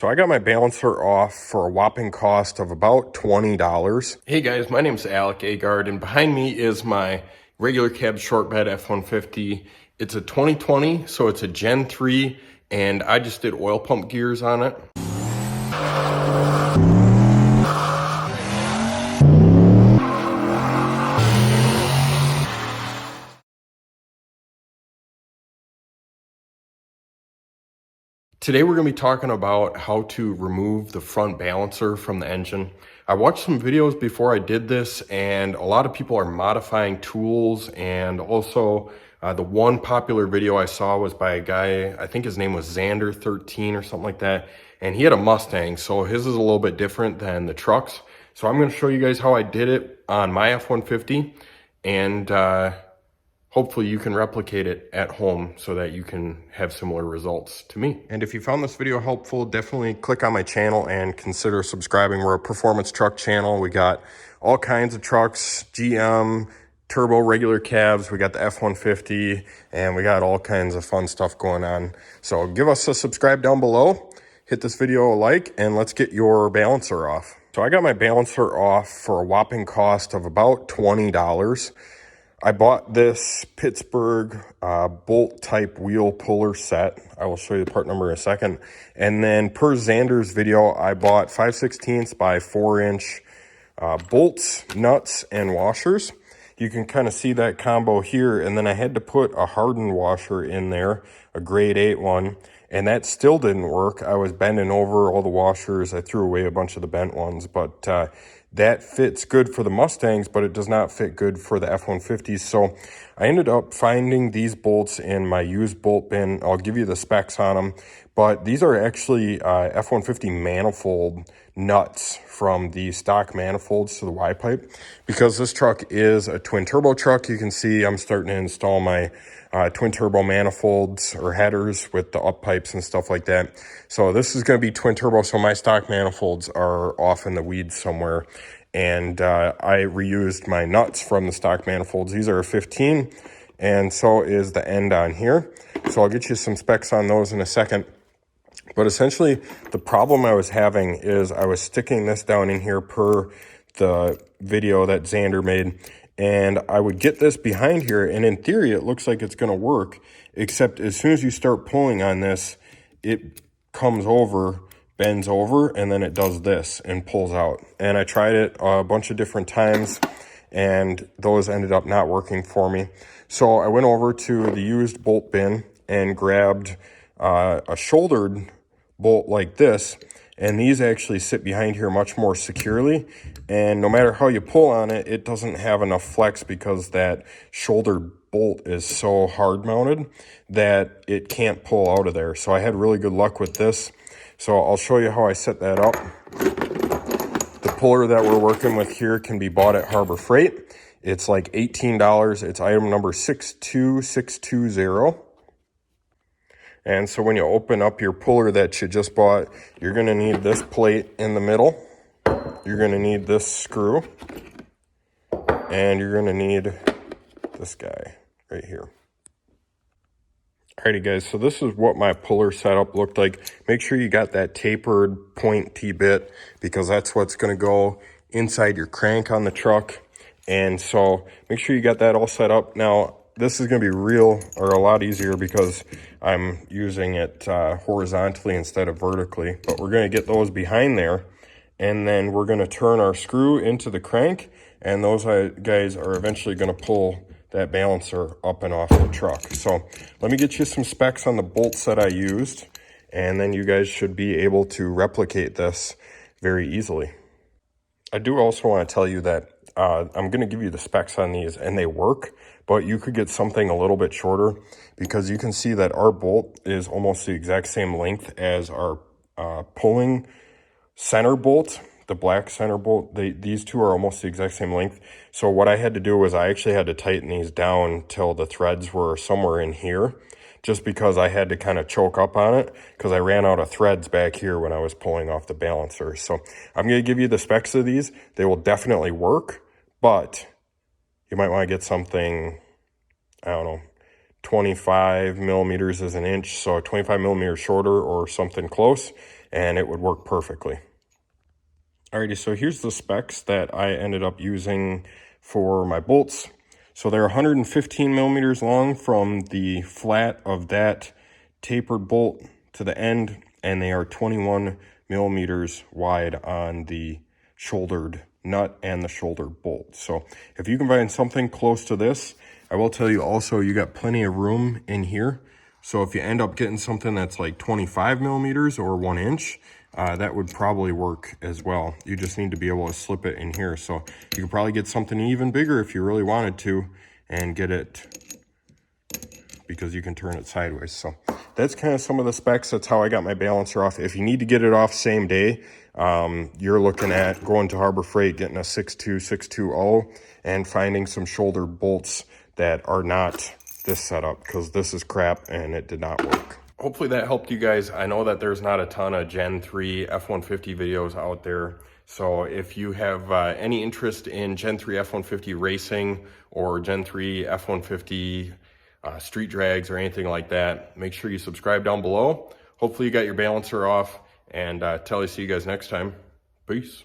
So I got my balancer off for a whopping cost of about $20. Hey guys, my name's Alec Agard, and behind me is my regular cab short bed F-150. It's a 2020, so it's a Gen 3, and I just did oil pump gears on it. Today we're going to be talking about how to remove the front balancer from the engine. I watched some videos before I did this, and a lot of people are modifying tools, and also the one popular video I saw was by a guy, I think his name was Xander13 or something like that, and he had a Mustang, so his is a little bit different than the trucks. So I'm going to show you guys how I did it on my F-150, and hopefully you can replicate it at home so that you can have similar results to me. And if you found this video helpful, definitely click on my channel and consider subscribing. We're a performance truck channel. We got all kinds of trucks, GM, turbo, regular cabs. We got the F-150, and we got all kinds of fun stuff going on. So give us a subscribe down below, hit this video a like, and let's get your balancer off. So I got my balancer off for a whopping cost of about $20. I bought this Pittsburgh bolt type wheel puller set. I will show you the part number in a second. And then per Xander's video, I bought 5/16 by 4-inch bolts, nuts, and washers. You can kind of see that combo here. And then I had to put a hardened washer in there, a grade 8 one. And that still didn't work. I was bending over all the washers. I threw away a bunch of the bent ones, but that fits good for the Mustangs, but it does not fit good for the F-150s. So I ended up finding these bolts in my used bolt bin. I'll give you the specs on them, but these are actually F-150 manifold nuts from the stock manifolds to the Y-pipe. Because this truck is a twin turbo truck, you can see I'm starting to install my twin turbo manifolds or headers with the up pipes and stuff like that. So this is going to be twin turbo, so my stock manifolds are off in the weeds somewhere. And I reused my nuts from the stock manifolds. These are a 15, and so is the end on here. So I'll get you some specs on those in a second. But essentially, the problem I was having is I was sticking this down in here per the video that Xander made, and I would get this behind here, and in theory, it looks like it's going to work, except as soon as you start pulling on this, it comes over, bends over, and then it does this and pulls out. And I tried it a bunch of different times, and those ended up not working for me. So I went over to the used bolt bin and grabbed a shouldered bolt like this, and these actually sit behind here much more securely, and no matter how you pull on it, it doesn't have enough flex because that shouldered bolt is so hard mounted that it can't pull out of there. So I had really good luck with this. So I'll show you how I set that up. The puller that we're working with here can be bought at Harbor Freight. It's like $18. It's item number 62620. And so when you open up your puller that you just bought, you're going to need this plate in the middle. You're going to need this screw. And you're going to need this guy right here. Alrighty guys, so this is what my puller setup looked like. Make sure you got that tapered point T-bit because that's what's going to go inside your crank on the truck. And so make sure you got that all set up. Now, this is going to be a lot easier because I'm using it horizontally instead of vertically. But we're going to get those behind there, and then we're going to turn our screw into the crank, and those guys are eventually going to pull that balancer up and off the truck. So let me get you some specs on the bolts that I used, and then you guys should be able to replicate this very easily. I do also want to tell you that I'm going to give you the specs on these, and they work, but you could get something a little bit shorter because you can see that our bolt is almost the exact same length as our pulling center bolt, the black center bolt. These two are almost the exact same length. So what I had to do was I actually had to tighten these down till the threads were somewhere in here, just because I had to kind of choke up on it because I ran out of threads back here when I was pulling off the balancer. So I'm going to give you the specs of these. They will definitely work, but you might want to get something, I don't know, 25 millimeters is an inch, so 25 millimeters shorter or something close. and it would work perfectly. Alrighty, so here's the specs that I ended up using for my bolts. So they're 115 millimeters long from the flat of that tapered bolt to the end, and they are 21 millimeters wide on the shouldered nut and the shouldered bolt. So if you can find something close to this, I will tell you also, you got plenty of room in here. So if you end up getting something that's like 25 millimeters or 1 inch, that would probably work as well. You just need to be able to slip it in here. So you could probably get something even bigger if you really wanted to and get it, because you can turn it sideways. So that's kind of some of the specs. That's how I got my balancer off. If you need to get it off same day, you're looking at going to Harbor Freight, getting a 62620 and finding some shoulder bolts that are not this setup, because this is crap and it did not work. Hopefully that helped you guys. I know that there's not a ton of Gen 3 F-150 videos out there. So if you have any interest in Gen 3 F-150 racing or Gen 3 F-150 street drags or anything like that, make sure you subscribe down below. Hopefully you got your balancer off, and till I see you guys next time. Peace.